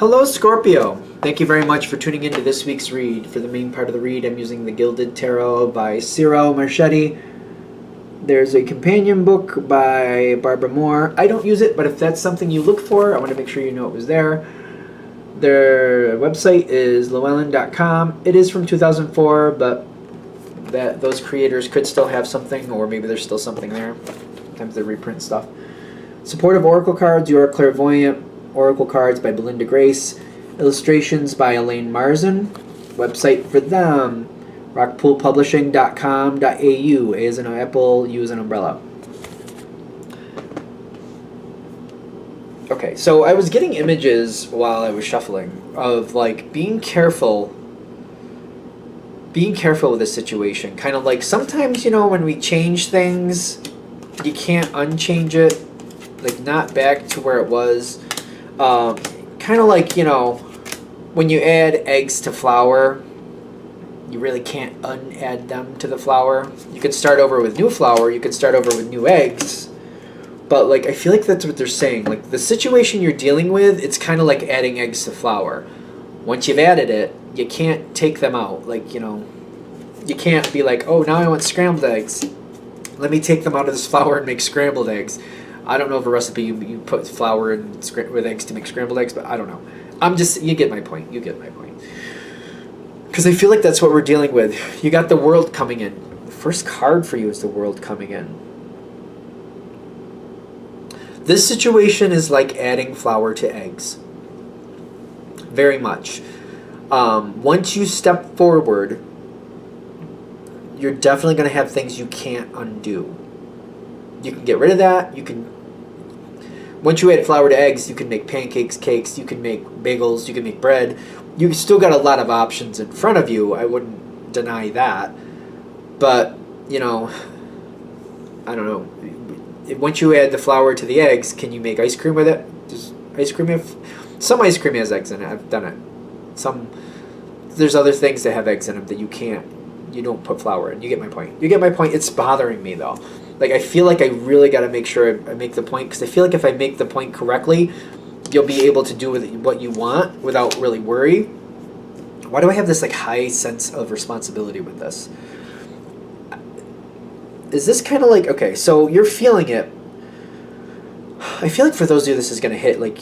Hello, Scorpio. Thank you very much for tuning into this week's read. For the main part of the read, I'm using the Gilded Tarot by Ciro Marchetti. There's a companion book by Barbara Moore. I don't use it, but if that's something you look for, I want to make sure you know it was there. Their website is llewellyn.com. It is from 2004, but those creators could still have something, or maybe there's still something there. Sometimes they reprint stuff. Supportive Oracle cards, You Are Clairvoyant. Oracle cards by Belinda Grace. Illustrations by Elaine Marzin. Website for them, rockpoolpublishing.com.au. A as in apple, U as an umbrella. Okay, so I was getting images while I was shuffling of like being careful with this situation. Kind of like sometimes, when we change things, you can't unchange it. Like not back to where it was. Kind of like, when you add eggs to flour, you really can't unadd them to the flour. You could start over with new flour, you could start over with new eggs, but like I feel like that's what they're saying. Like the situation you're dealing with, it's kind of like adding eggs to flour. Once you've added it, you can't take them out. Like, you can't be like, oh, now I want scrambled eggs. Let me take them out of this flour and make scrambled eggs. I don't know if a recipe you put flour and with eggs to make scrambled eggs, but I don't know. You get my point. Because I feel like that's what we're dealing with. You got the World coming in. The first card for you is the World coming in. This situation is like adding flour to eggs. Very much. Once you step forward, you're definitely going to have things you can't undo. You can get rid of that. Once you add flour to eggs, you can make pancakes, cakes, you can make bagels, you can make bread. You still got a lot of options in front of you. I wouldn't deny that. But, I don't know. Once you add the flour to the eggs, can you make ice cream with it? Does ice cream have... Some ice cream has eggs in it. I've done it. There's other things that have eggs in them that you don't put flour in. You get my point. It's bothering me, though. Like, I feel like I really got to make sure I make the point, because I feel like if I make the point correctly, you'll be able to do with what you want without really worry. Why do I have this, like, high sense of responsibility with this? Is this kind of like, okay, so you're feeling it. I feel like for those of you this is going to hit, like,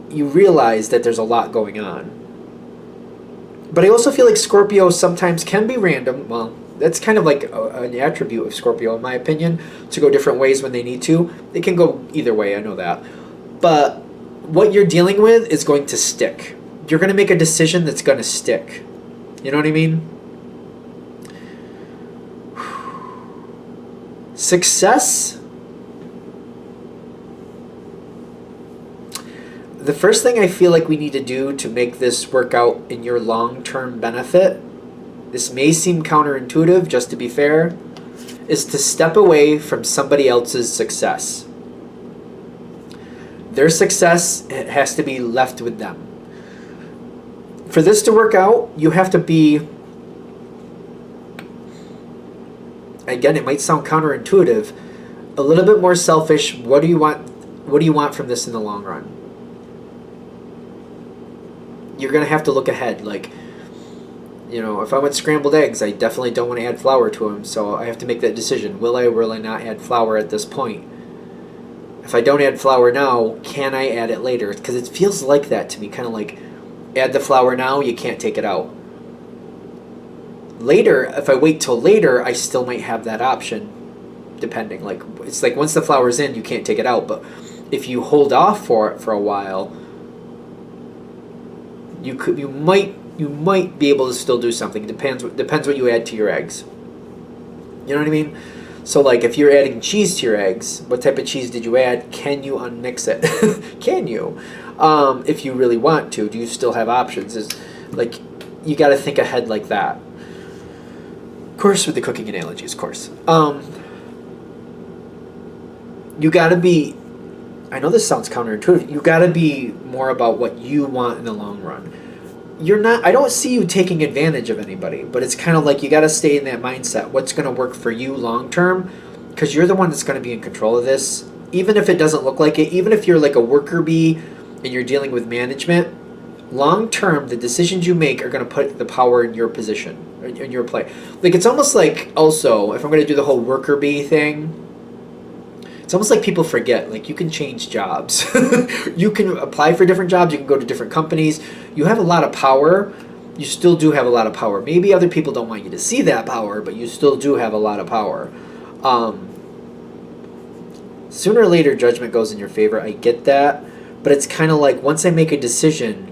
you realize that there's a lot going on. But I also feel like Scorpio sometimes can be random. Well, that's kind of like an attribute of Scorpio, in my opinion, to go different ways when they need to. They can go either way, I know that. But what you're dealing with is going to stick. You're going to make a decision that's going to stick. You know what I mean? Success. The first thing I feel like we need to do to make this work out in your long-term benefit, this may seem counterintuitive, just to be fair, is to step away from somebody else's success. Their success has to be left with them. For this to work out, you have to be, again, it might sound counterintuitive, a little bit more selfish. What do you want from this in the long run? You're going to have to look ahead. Like, if I want scrambled eggs, I definitely don't want to add flour to them, so I have to make that decision. Will I or will I not add flour at this point? If I don't add flour now, can I add it later? Because it feels like that to me, kind of like, add the flour now, you can't take it out. Later, if I wait till later, I still might have that option, depending. Like, it's like once the flour's in, you can't take it out, but if you hold off for it for a while, you might be able to still do something. It depends what you add to your eggs. You know what I mean? So like if you're adding cheese to your eggs, what type of cheese did you add? Can you unmix it? Can you? If you really want to, do you still have options? Like you got to think ahead like that. Of course, with the cooking analogies, of course. You got to be. I know this sounds counterintuitive. You got to be more about what you want in the long run. I don't see you taking advantage of anybody, but it's kind of like you got to stay in that mindset. What's going to work for you long term? Because you're the one that's going to be in control of this. Even if it doesn't look like it, even if you're like a worker bee and you're dealing with management, long term, the decisions you make are going to put the power in your position, in your play. Like, it's almost like, also, if I'm going to do the whole worker bee thing, it's almost like people forget, like, you can change jobs. You can apply for different jobs, you can go to different companies. You have a lot of power. You still do have a lot of power. Maybe other people don't want you to see that power, but you still do have a lot of power. Sooner or later, judgment goes in your favor. I get that, but it's kind of like, once I make a decision,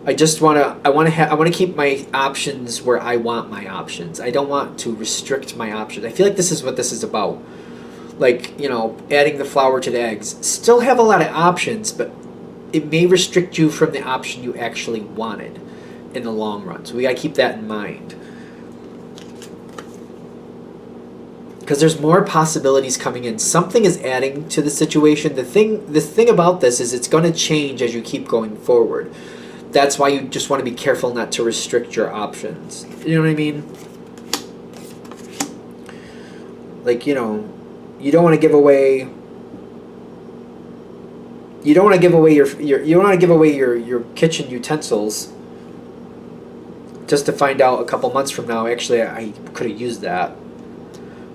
I want to keep my options where I want my options. I don't want to restrict my options. I feel like this is what this is about. Like, adding the flour to the eggs. Still have a lot of options, but it may restrict you from the option you actually wanted in the long run. So we got to keep that in mind. Because there's more possibilities coming in. Something is adding to the situation. The thing about this is it's going to change as you keep going forward. That's why you just want to be careful not to restrict your options. You know what I mean? Like, you don't want to give away. You don't want to give away your kitchen utensils just to find out a couple months from now, actually, I could have used that.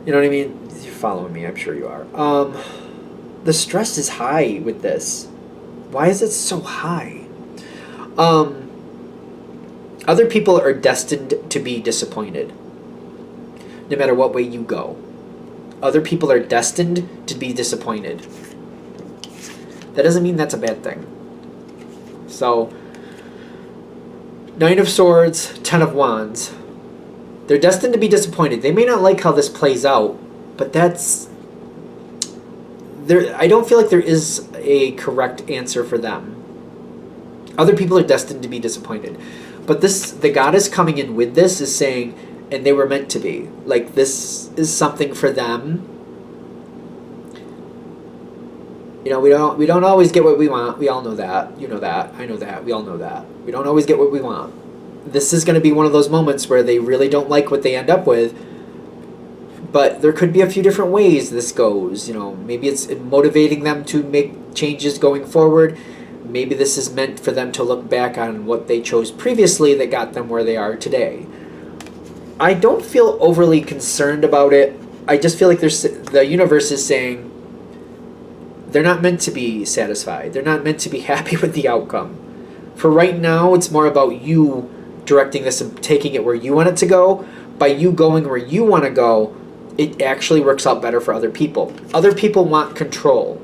You know what I mean? You're following me, I'm sure you are. The stress is high with this. Why is it so high? Other people are destined to be disappointed, no matter what way you go. Other people are destined to be disappointed. That doesn't mean that's a bad thing. So, Nine of Swords, Ten of Wands. They're destined to be disappointed. They may not like how this plays out, but that's... I don't feel like there is a correct answer for them. Other people are destined to be disappointed. But the goddess coming in with this is saying, and they were meant to be. Like, this is something for them. We don't always get what we want. We all know that. You know that. I know that. We all know that. We don't always get what we want. This is going to be one of those moments where they really don't like what they end up with. But there could be a few different ways this goes. Maybe it's motivating them to make changes going forward. Maybe this is meant for them to look back on what they chose previously that got them where they are today. I don't feel overly concerned about it. I just feel like the universe is saying they're not meant to be satisfied. They're not meant to be happy with the outcome. For right now, it's more about you directing this and taking it where you want it to go. By you going where you want to go, it actually works out better for other people. Other people want control.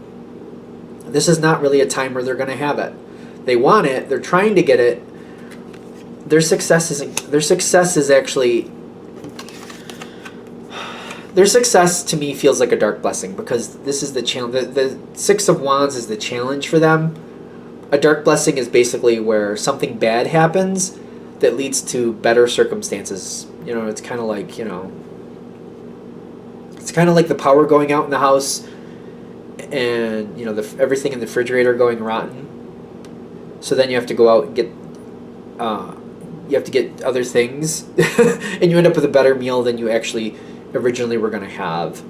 This is not really a time where they're going to have it. They want it. They're trying to get it. Their success to me feels like a dark blessing, because this is the challenge. The Six of Wands is the challenge for them. A dark blessing is basically where something bad happens that leads to better circumstances. It's kind of like, it's kind of like the power going out in the house, and everything in the refrigerator going rotten. So then you have to go out and get other things, and you end up with a better meal than you actually originally were going to have.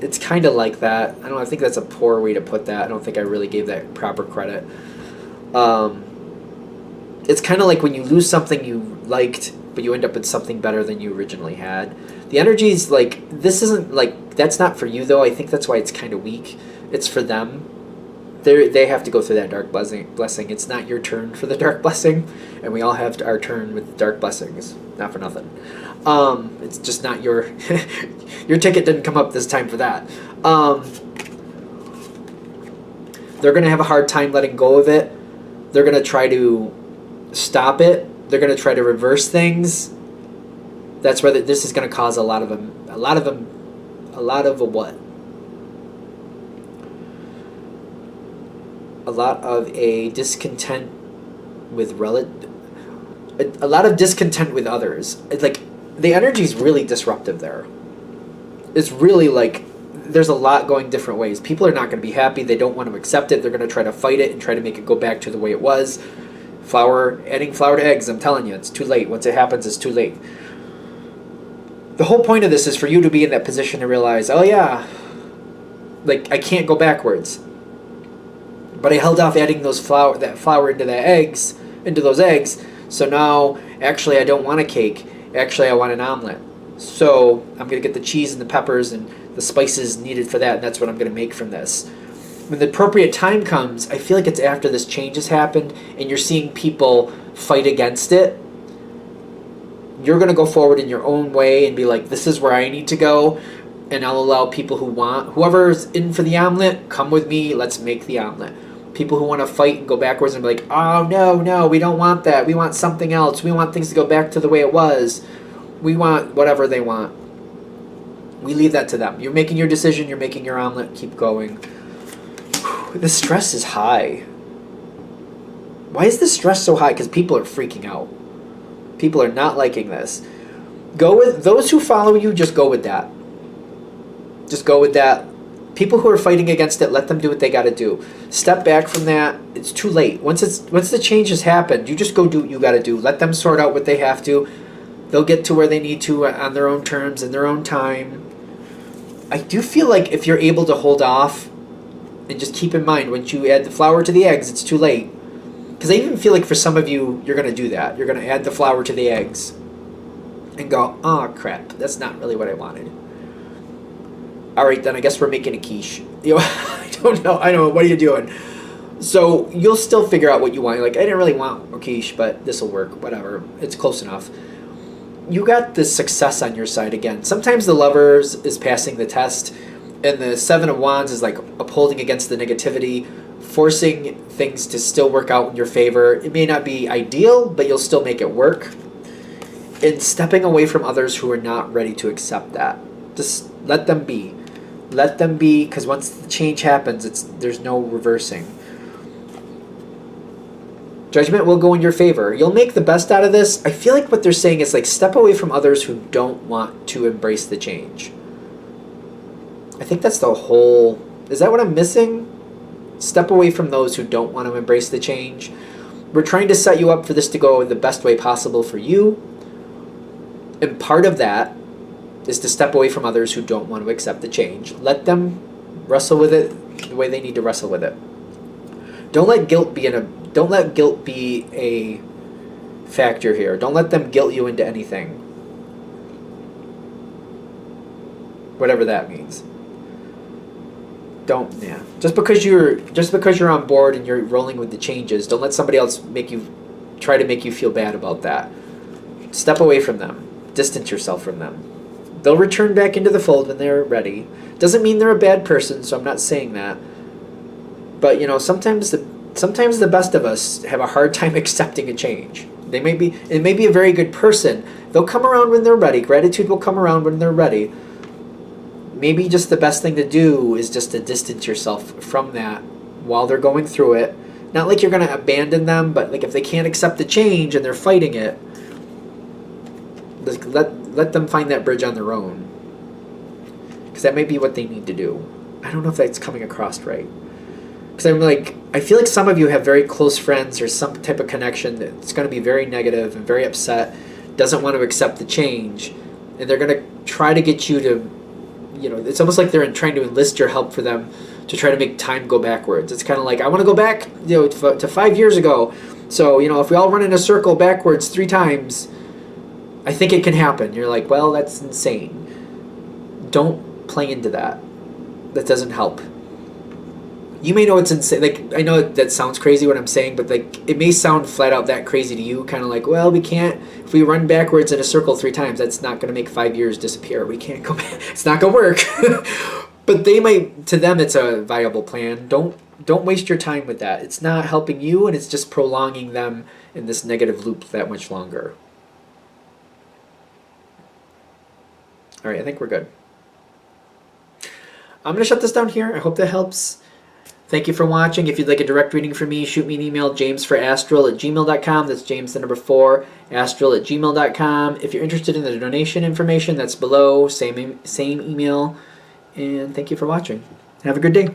It's kind of like that. I think that's a poor way to put that. I don't think I really gave that proper credit. It's kind of like when you lose something you liked, but you end up with something better than you originally had. The energy is like, this isn't like, that's not for you though. I think that's why it's kind of weak. It's for them. They have to go through that dark blessing. It's not your turn for the dark blessing, and we all have our turn with dark blessings. Not for nothing. It's just not your your ticket didn't come up this time for that. They're gonna have a hard time letting go of it. They're gonna try to stop it. They're gonna try to reverse things. That's where this is gonna cause a lot of a discontent with a lot of discontent with others. It's like the energy is really disruptive there. It's really like there's a lot going different ways. People are not going to be happy. They don't want to accept it. They're going to try to fight it and try to make it go back to the way it was. Adding flour to eggs, I'm telling you, it's too late. Once it happens, it's too late. The whole point of this is for you to be in that position to realize, oh yeah, like I can't go backwards. But I held off adding that flour into the eggs into those eggs. So now, actually, I don't want a cake. Actually, I want an omelet. So I'm going to get the cheese and the peppers and the spices needed for that, and that's what I'm going to make from this. When the appropriate time comes, I feel like it's after this change has happened and you're seeing people fight against it. You're going to go forward in your own way and be like, this is where I need to go, and I'll allow people who want, whoever's in for the omelet, come with me, let's make the omelet. People who want to fight and go backwards and be like, oh, no, we don't want that. We want something else. We want things to go back to the way it was. We want whatever they want. We leave that to them. You're making your decision. You're making your omelet. Keep going. The stress is high. Why is the stress so high? Because people are freaking out. People are not liking this. Go with those who follow you. Just go with that. Just go with that. People who are fighting against it, let them do what they got to do. Step back from that. It's too late. Once the change has happened, you just go do what you got to do. Let them sort out what they have to. They'll get to where they need to on their own terms, in their own time. I do feel like if you're able to hold off and just keep in mind, once you add the flour to the eggs, it's too late. Because I even feel like for some of you, you're going to do that. You're going to add the flour to the eggs and go, oh, crap, that's not really what I wanted. All right, then I guess we're making a quiche. I don't know. What are you doing? So you'll still figure out what you want. You're like, I didn't really want a quiche, but this will work. Whatever. It's close enough. You got the success on your side again. Sometimes the Lovers is passing the test, and the Seven of Wands is like upholding against the negativity, forcing things to still work out in your favor. It may not be ideal, but you'll still make it work. And stepping away from others who are not ready to accept that. Just let them be. Let them be, because once the change happens, there's no reversing. Judgment will go in your favor. You'll make the best out of this. I feel like what they're saying is like step away from others who don't want to embrace the change. I think that's the whole... Is that what I'm missing? Step away from those who don't want to embrace the change. We're trying to set you up for this to go the best way possible for you. And part of that is to step away from others who don't want to accept the change. Let them wrestle with it the way they need to wrestle with it. Don't let guilt be a factor here. Don't let them guilt you into anything. Whatever that means. Just because you're on board and you're rolling with the changes, don't let somebody else try to make you feel bad about that. Step away from them. Distance yourself from them. They'll return back into the fold when they're ready. Doesn't mean they're a bad person, so I'm not saying that. But sometimes the best of us have a hard time accepting a change. It may be a very good person. They'll come around when they're ready. Gratitude will come around when they're ready. Maybe just the best thing to do is just to distance yourself from that while they're going through it. Not like you're going to abandon them, but like if they can't accept the change and they're fighting it, let them find that bridge on their own. Because that may be what they need to do. I don't know if that's coming across right. Because I feel like some of you have very close friends or some type of connection that's going to be very negative and very upset, doesn't want to accept the change, and they're going to try to get you to, it's almost like they're trying to enlist your help for them to try to make time go backwards. It's kind of like, I want to go back to 5 years ago. So, if we all run in a circle backwards 3 times, I think it can happen. You're like, well, that's insane. Don't play into that. That doesn't help. You may know it's insane. Like, I know that sounds crazy what I'm saying, but like it may sound flat out that crazy to you. Kind of like, well, we can't. If we run backwards in a circle 3 times, that's not going to make 5 years disappear. We can't go back. It's not going to work. But to them, it's a viable plan. Don't waste your time with that. It's not helping you, and it's just prolonging them in this negative loop that much longer. All right, I think we're good. I'm going to shut this down here. I hope that helps. Thank you for watching. If you'd like a direct reading from me, shoot me an email, jamesforastral@gmail.com. That's James the number 4, astral@gmail.com. If you're interested in the donation information, that's below, same email. And thank you for watching. Have a good day.